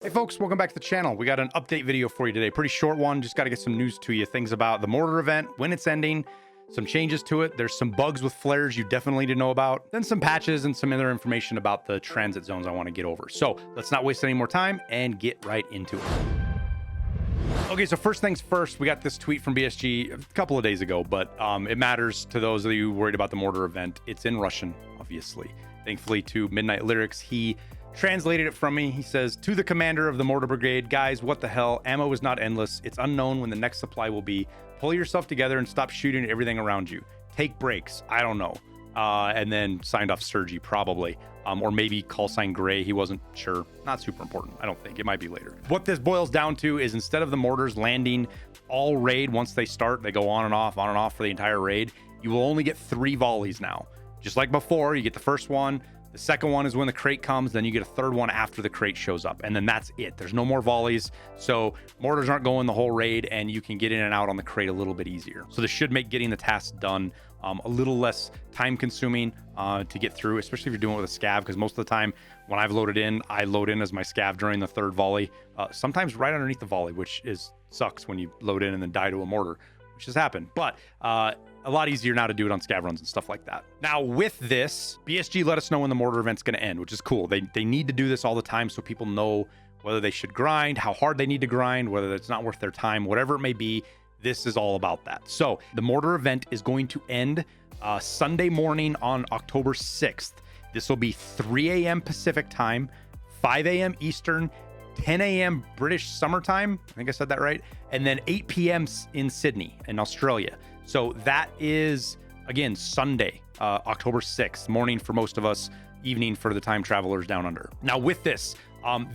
Hey folks, welcome back to the channel. We got an update video for you today. Pretty short one, just got to get some news to you. Things about the Mortar event, when it's ending, some changes to it. There's some bugs with flares you definitely need to know about. Then some patches and some other information about the transit zones I want to get over. So let's not waste any more time and get right into it. Okay, so first things first, we got this tweet from BSG a couple of days ago, but it matters to those of you worried about the Mortar event. It's in Russian, obviously. Thankfully to Midnight Lyrics, he translated it from me. He says, to the commander of the Mortar Brigade, guys, what the hell? Ammo is not endless. It's unknown when the next supply will be. Pull yourself together and stop shooting at everything around you. Take breaks. I don't know. And then signed off Sergi, probably. Or maybe call sign Gray. He wasn't sure. Not super important. I don't think. It might be later. What this boils down to is instead of the mortars landing all raid once they start, they go on and off for the entire raid. You will only get 3 volleys now. Just like before, you get the first one. The second one is when the crate comes, then you get a third one after the crate shows up, and then that's it. There's no more volleys, so mortars aren't going the whole raid, and you can get in and out on the crate a little bit easier. So this should make getting the tasks done a little less time consuming to get through, especially if you're doing it with a scav, because most of the time when I've loaded in, I load in as my scav during the third volley, sometimes right underneath the volley, which sucks when you load in and then die to a mortar, which has happened. But a lot easier now to do it on scav runs and stuff like that. Now with this, BSG let us know when the mortar event's going to end, which is cool. They need to do this all the time so people know whether they should grind, how hard they need to grind, whether it's not worth their time, whatever it may be. This is all about that. So the mortar event is going to end Sunday morning on October 6th. This will be 3 a.m. Pacific time, 5 a.m. Eastern, 10 a.m. British summertime. I think I said that right. And then 8 p.m. in Sydney in Australia. So that is, again, Sunday, October 6th, morning for most of us, evening for the time travelers down under. Now with this,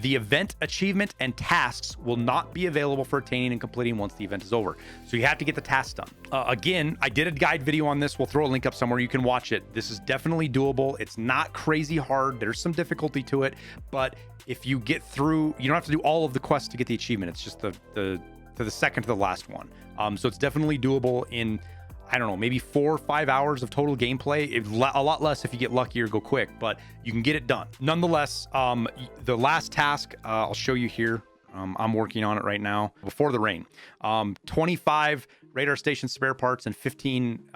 the event achievement and tasks will not be available for attaining and completing once the event is over. So you have to get the tasks done. Again, I did a guide video on this. We'll throw a link up somewhere. You can watch it. This is definitely doable. It's not crazy hard. There's some difficulty to it, but if you get through, you don't have to do all of the quests to get the achievement. It's just the second to the last one. So it's definitely doable in, I don't know, maybe 4 or 5 hours of total gameplay. A lot less if you get lucky or go quick, but you can get it done. Nonetheless, the last task, I'll show you here. I'm working on it right now before the rain. 25 radar station spare parts and 15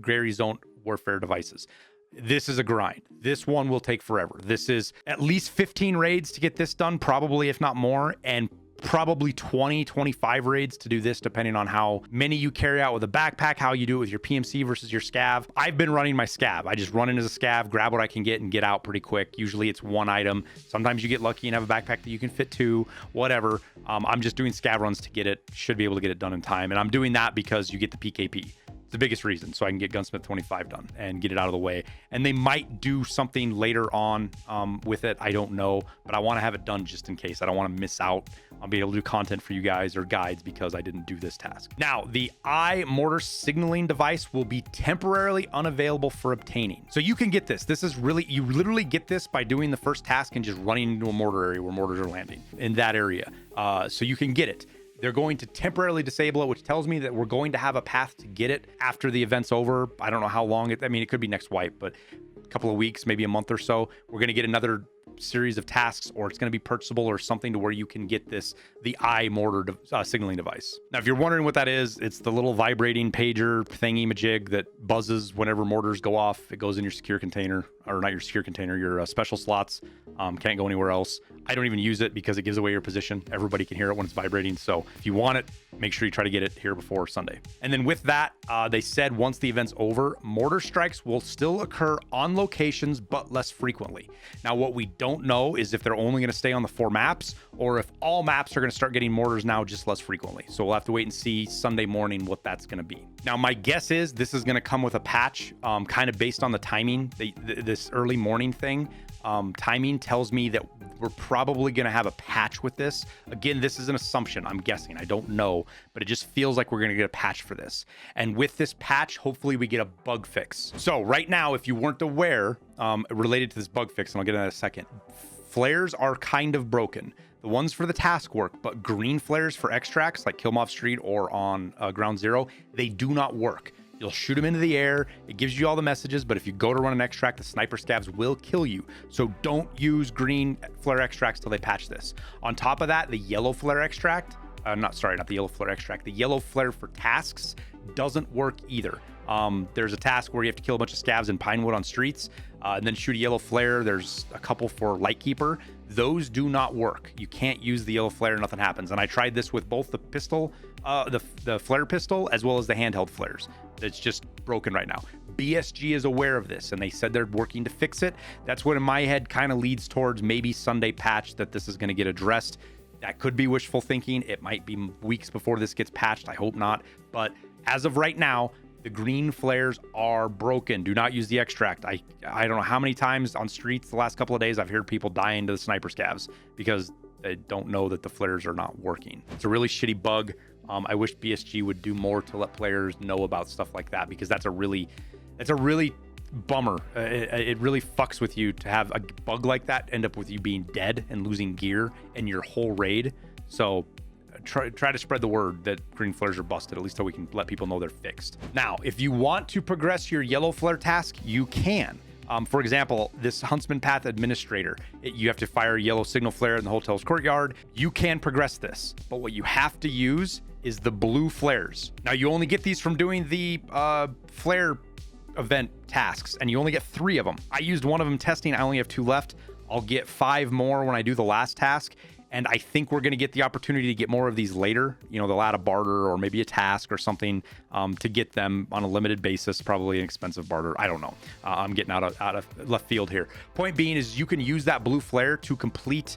Gray Zone warfare devices. This is a grind. This one will take forever. This is at least 15 raids to get this done, probably, if not more, and probably 25 raids to do this, depending on how many you carry out with a backpack, how you do it with your PMC versus your scav. I've been running my scav. I just run in as a scav, grab what I can get, and get out pretty quick. Usually it's 1 item. Sometimes you get lucky and have a backpack that you can fit 2, whatever. I'm just doing scav runs to get it. Should be able to get it done in time. And I'm doing that because you get the PKP. The biggest reason, so I can get Gunsmith 25 done and get it out of the way. And they might do something later on with it. I don't know, but I want to have it done just in case. I don't want to miss out on being able to do content for you guys or guides because I didn't do this task. Now, the Mortar signaling device will be temporarily unavailable for obtaining. So you can get this. This is really, you literally get this by doing the first task and just running into a mortar area where mortars are landing in that area. So you can get it. They're going to temporarily disable it, which tells me that we're going to have a path to get it after the event's over. I don't know how long it could be next wipe, but a couple of weeks, maybe a month or so. We're going to get another series of tasks, or it's going to be purchasable or something to where you can get the Mortar signaling device. Now, if you're wondering what that is, it's the little vibrating pager thingy majig that buzzes whenever mortars go off. It goes in your secure container, or not your secure container, your special slots. Can't go anywhere else. I don't even use it because it gives away your position. Everybody can hear it when it's vibrating. So if you want it, make sure you try to get it here before Sunday. And then with that, they said once the event's over, mortar strikes will still occur on locations, but less frequently. Now, what we don't know is if they're only going to stay on the 4 maps or if all maps are going to start getting mortars now just less frequently. So we'll have to wait and see Sunday morning what that's going to be. Now, my guess is this is going to come with a patch, kind of based on the timing. This early morning thing, timing tells me that we're probably going to have a patch with this. Again, this is an assumption. I'm guessing. I don't know, but it just feels like we're going to get a patch for this. And with this patch, hopefully we get a bug fix. So right now, if you weren't aware, related to this bug fix, and I'll get into that in a second, flares are kind of broken. The ones for the task work, but green flares for extracts like Kill Mob Street or on Ground Zero, they do not work. You'll shoot them into the air. It gives you all the messages, but if you go to run an extract, the sniper scavs will kill you. So don't use green flare extracts till they patch this. On top of that, the yellow flare extract, not the yellow flare extract, the yellow flare for tasks doesn't work either. There's a task where you have to kill a bunch of scavs in Pinewood on streets, and then shoot a yellow flare. There's a couple for Lightkeeper. Those do not work. You can't use the yellow flare, nothing happens. And I tried this with both the pistol, the flare pistol, as well as the handheld flares. It's just broken right now. BSG is aware of this, and they said they're working to fix it. That's what in my head kind of leads towards maybe Sunday patch that this is going to get addressed. That could be wishful thinking. It might be weeks before this gets patched. I hope not. But as of right now, the green flares are broken. Do not use the extract. I don't know how many times on streets the last couple of days I've heard people dying to the sniper scavs because they don't know that the flares are not working. It's a really shitty bug. I wish BSG would do more to let players know about stuff like that, because that's a really bummer. It really fucks with you to have a bug like that end up with you being dead and losing gear and your whole raid. So try to spread the word that green flares are busted, at least so we can let people know they're fixed. Now, if you want to progress your yellow flare task, you can. For example, this Huntsman Path Administrator, you have to fire a yellow signal flare in the hotel's courtyard. You can progress this, but what you have to use is the blue flares. Now, you only get these from doing the flare event tasks, and you only get 3 of them. I used one of them testing. I only have 2 left. I'll get 5 more when I do the last task. And I think we're going to get the opportunity to get more of these later. You know, they'll add a barter or maybe a task or something to get them on a limited basis, probably an expensive barter. I don't know. I'm getting out of left field here. Point being is you can use that blue flare to complete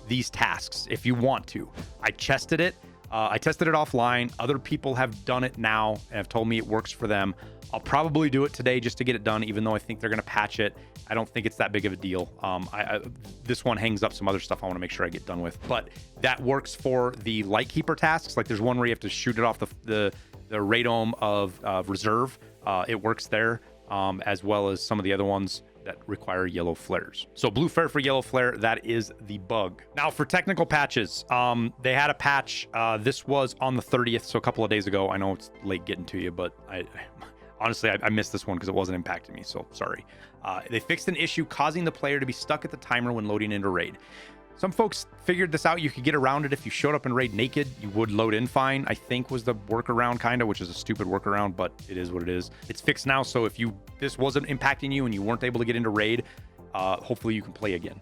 these tasks if you want to. I tested it. I tested it offline. Other people have done it now and have told me it works for them. I'll probably do it today just to get it done, even though I think they're going to patch it. I don't think it's that big of a deal. This one hangs up some other stuff I want to make sure I get done with. But that works for the Lightkeeper tasks. Like there's one where you have to shoot it off the radome of reserve. It works there, as well as some of the other ones that require yellow flares. So blue flare for yellow flare, that is the bug. Now for technical patches, they had a patch. This was on the 30th, so a couple of days ago. I know it's late getting to you, but honestly, I missed this one because it wasn't impacting me, so sorry. They fixed an issue causing the player to be stuck at the timer when loading into raid. Some folks figured this out. You could get around it if you showed up in raid naked. You would load in fine, I think was the workaround, kind of, which is a stupid workaround, but it is what it is. It's fixed now, so if this wasn't impacting you and you weren't able to get into raid, hopefully you can play again.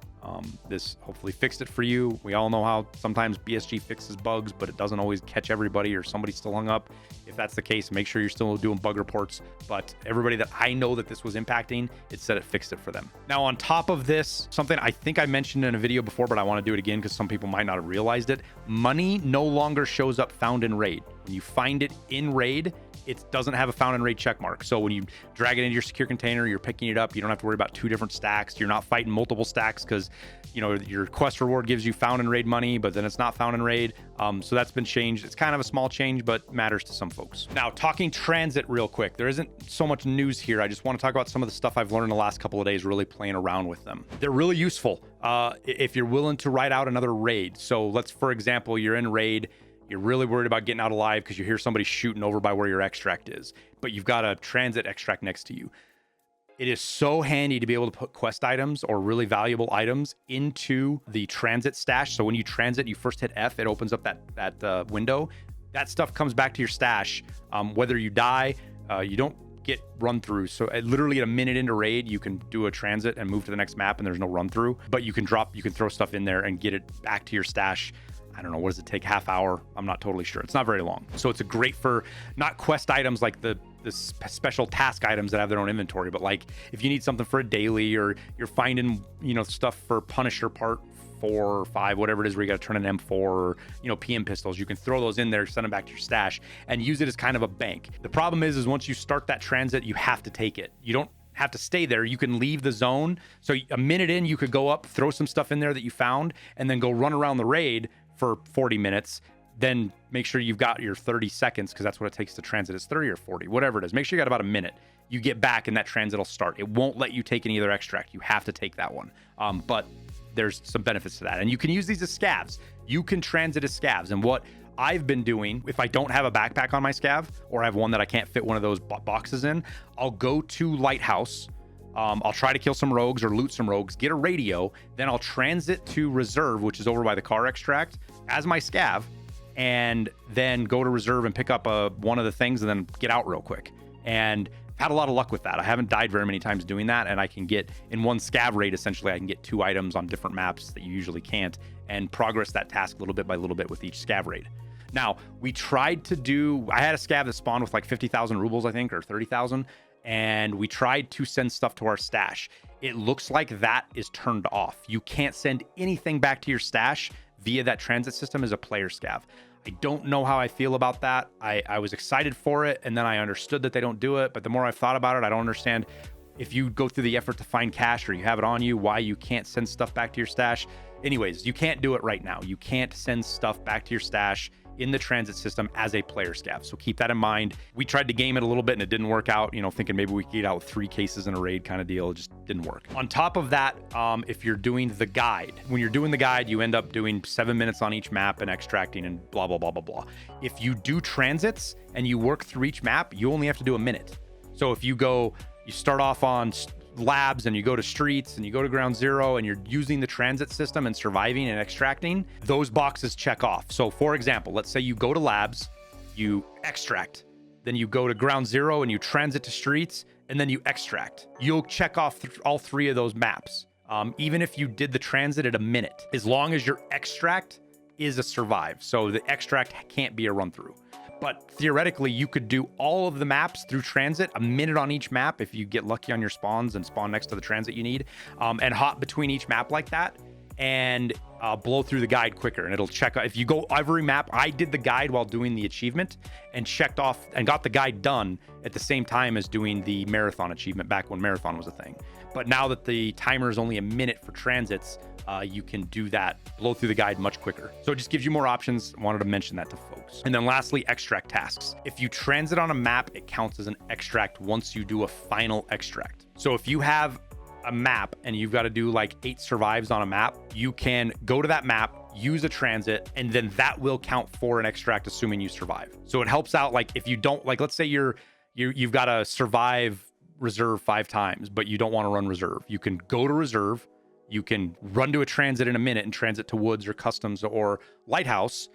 This hopefully fixed it for you. We all know how sometimes BSG fixes bugs, but it doesn't always catch everybody, or somebody's still hung up. If that's the case, make sure you're still doing bug reports. But everybody that I know that this was impacting, it said it fixed it for them. Now, on top of this, something I think I mentioned in a video before, but I want to do it again because some people might not have realized it. Money no longer shows up found in raid. When you find it in raid, it doesn't have a found in raid check mark. So when you drag it into your secure container, you're picking it up. You don't have to worry about 2 different stacks. You're not fighting multiple stacks because, you know, your quest reward gives you found in raid money, but then it's not found in raid. So that's been changed. It's kind of a small change, but matters to some folks. Now, talking transit real quick. There isn't so much news here. I just want to talk about some of the stuff I've learned the last couple of days, really playing around with them. They're really useful if you're willing to ride out another raid. So let's, for example, you're in raid. You're really worried about getting out alive because you hear somebody shooting over by where your extract is, but you've got a transit extract next to you. It is so handy to be able to put quest items or really valuable items into the transit stash. So when you transit, you first hit F, it opens up that window. That stuff comes back to your stash. Whether you die, you don't get run through. So literally at a minute into raid, you can do a transit and move to the next map and there's no run through, but you can throw stuff in there and get it back to your stash. I don't know, what does it take? Half hour? I'm not totally sure. It's not very long. So it's a great for not quest items like the special task items that have their own inventory, but like if you need something for a daily, or you're finding, you know, stuff for Punisher part 4 or 5, whatever it is, where you got to turn an M4 or, you know, PM pistols, you can throw those in there, send them back to your stash and use it as kind of a bank. The problem is once you start that transit, you have to take it. You don't have to stay there. You can leave the zone. So a minute in, you could go up, throw some stuff in there that you found, and then go run around the raid for 40 minutes, then make sure you've got your 30 seconds, because that's what it takes to transit. It's 30 or 40, whatever it is. Make sure you got about a minute. You get back and that transit will start. It won't let you take any other extract. You have to take that one. But there's some benefits to that. And you can use these as scavs. You can transit as scavs. And what I've been doing, if I don't have a backpack on my scav, or I have one that I can't fit one of those boxes in, I'll go to Lighthouse. I'll try to kill some rogues or loot some rogues, get a radio, then I'll transit to reserve, which is over by the car extract, as my scav, and then go to reserve and pick up one of the things and then get out real quick. And had a lot of luck with that. I haven't died very many times doing that, and I can get, in one scav raid, essentially, I can get 2 items on different maps that you usually can't, and progress that task little bit by little bit with each scav raid. Now, we tried to do, I had a scav that spawned with like 50,000 rubles, I think, or 30,000, and we tried to send stuff to our stash. It looks like that is turned off. You can't send anything back to your stash via that transit system as a player scav. I don't know how I feel about that. I was excited for it, and then I understood that they don't do it, but the more I've thought about it, I don't understand if you go through the effort to find cash or you have it on you, why you can't send stuff back to your stash. Anyways, you can't do it right now. You can't send stuff back to your stash in the transit system as a player scav. So keep that in mind. We tried to game it a little bit and it didn't work out, you know, thinking maybe we could get out with 3 cases in a raid kind of deal. It just didn't work. On top of that, if you're doing the guide, when you're doing the guide, you end up doing 7 minutes on each map and extracting and blah, blah, blah, blah, blah. If you do transits and you work through each map, you only have to do a minute. So if you start off on labs and you go to streets and you go to ground zero and you're using the transit system and surviving and extracting, those boxes check off. So for example, let's say you go to labs, you extract, then you go to ground zero and you transit to streets, and then you extract. You'll check off all 3 of those maps. Even if you did the transit at a minute, as long as your extract is a survive. So the extract can't be a run through. But theoretically, you could do all of the maps through transit, a minute on each map if you get lucky on your spawns and spawn next to the transit you need, and hop between each map like that, and blow through the guide quicker. And it'll check if you go every map. I did the guide while doing the achievement and checked off and got the guide done at the same time as doing the marathon achievement back when marathon was a thing. But now that the timer is only a minute for transits, you can do that, blow through the guide much quicker. So it just gives you more options. I wanted to mention that to folks. And then lastly, extract tasks. If you transit on a map, it counts as an extract once you do a final extract. So if you have a map and you've got to do like 8 survives on a map, you can go to that map, use a transit, and then that will count for an extract, assuming you survive. So it helps out. Like if you don't, like, let's say you've got to survive reserve 5 times, but you don't want to run reserve. You can go to reserve. You can run to a transit in a minute and transit to woods or customs or lighthouse.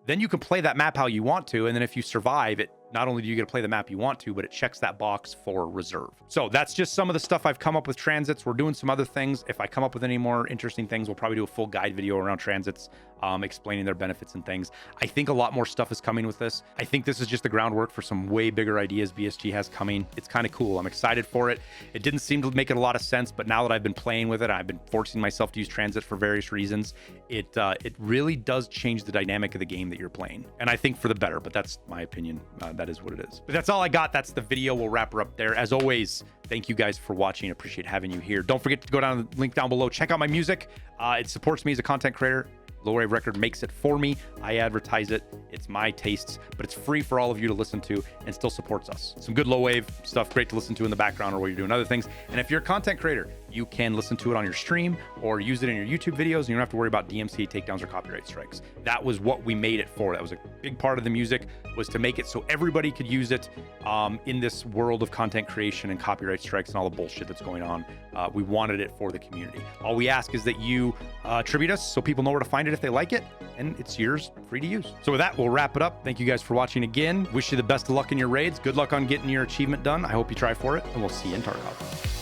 Then you can play that map how you want to. And then if you survive it, not only do you get to play the map you want to, but it checks that box for reserve. So that's just some of the stuff I've come up with transits. We're doing some other things. If I come up with any more interesting things, we'll probably do a full guide video around transits, explaining their benefits and things. I think a lot more stuff is coming with this. I think this is just the groundwork for some way bigger ideas BSG has coming. It's kind of cool. I'm excited for it. It didn't seem to make it a lot of sense, but now that I've been playing with it, I've been forcing myself to use transit for various reasons. It really does change the dynamic of the game that you're playing. And I think for the better, but that's my opinion. That is what it is. But that's all I got. That's the video. We'll wrap her up there. As always, thank you guys for watching. Appreciate having you here. Don't forget to go down to the link down below. Check out my music. It supports me as a content creator. Low Wave Record makes it for me. I advertise it. It's my tastes, but it's free for all of you to listen to and still supports us. Some good low wave stuff, great to listen to in the background or while you're doing other things. And if you're a content creator, you can listen to it on your stream or use it in your YouTube videos, and you don't have to worry about DMCA takedowns or copyright strikes. That was what we made it for. That was a big part of the music, was to make it so everybody could use it in this world of content creation and copyright strikes and all the bullshit that's going on. We wanted it for the community. All we ask is that you tribute us so people know where to find it if they like it, and it's yours free to use. So with that, we'll wrap it up. Thank you guys for watching again. Wish you the best of luck in your raids. Good luck on getting your achievement done. I hope you try for it, and we'll see you in Tarkov.